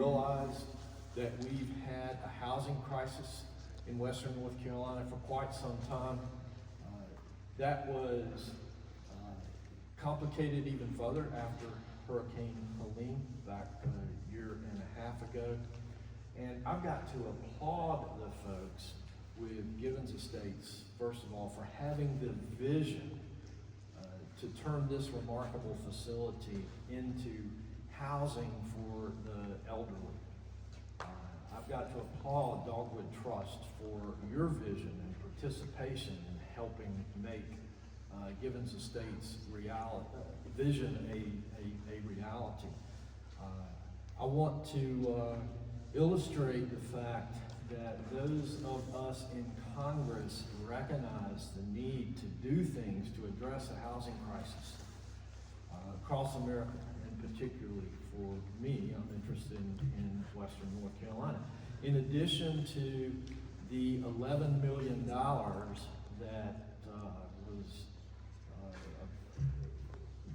realized that we've had a housing crisis in Western North Carolina for quite some time. That was complicated even further after Hurricane Helene back a year and a half ago. And I've got to applaud the folks with Givens Estates, first of all, for having the vision to turn this remarkable facility into housing for the elderly. I've got to applaud Dogwood Trust for your vision and participation in helping make Givens Estates vision a reality. I want to illustrate the fact that those of us in Congress recognize the need to do things to address the housing crisis across America, and particularly for me, I'm interested in Western North Carolina. In addition to the $11 million that was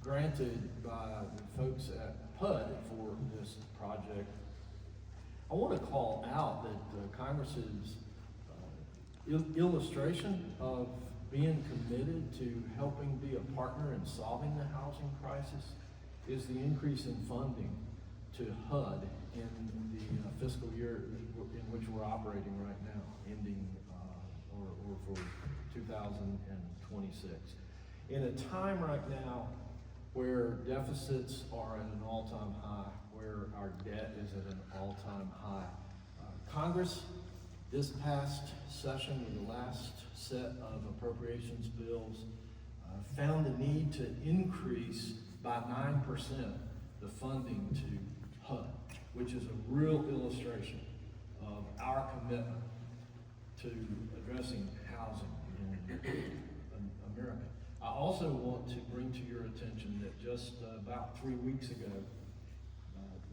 granted by the folks at PUD for this project, I want to call out that Congress's illustration of being committed to helping be a partner in solving the housing crisis is the increase in funding to HUD in the fiscal year in which we're operating right now, ending or for 2026. In a time right now where deficits are at an all-time high, where our debt is at an all-time high, Congress this past session with the last set of appropriations bills found the need to increase by 9% the funding to HUD, which is a real illustration of our commitment to addressing housing in America. I also want to bring to your attention that just about 3 weeks ago,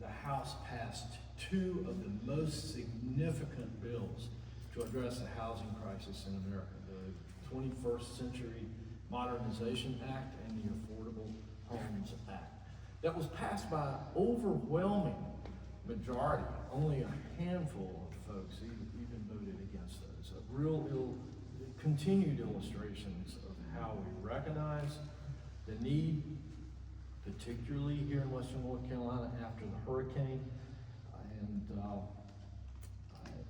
the House passed two of the most significant bills to address the housing crisis in America, the 21st Century Modernization Act and the Affordable Homes Act. That was passed by overwhelming majority. Only a handful of folks even voted against those. Continued illustrations of how we recognize the need, particularly here in Western North Carolina after the hurricane. And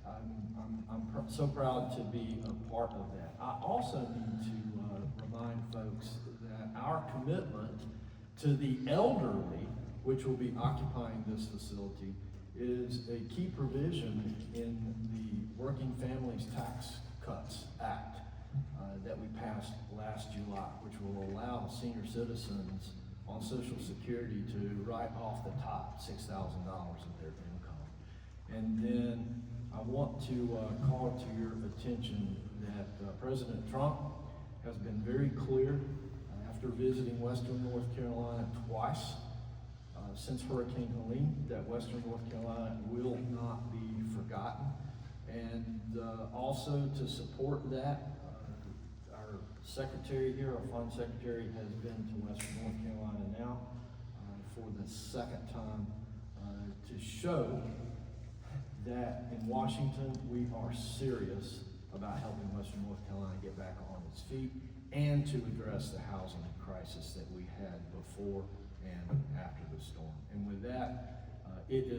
I'm so proud to be a part of that. I also need to remind folks that our commitment to the elderly, which will be occupying this facility, is a key provision in the Working Families Tax Cuts Act that we passed last July, which will allow senior citizens on Social Security to write off the top $6,000 of their income. And then I want to call to your attention that President Trump has been very clear after visiting Western North Carolina twice since Hurricane Helene that Western North Carolina will not be forgotten. And also to support that, our secretary here, our fund secretary, has been to Western North Carolina now for the second time to show that in Washington we are serious about helping Western North Carolina get back on its feet and to address the housing crisis that we had before and after the storm. And with that, it is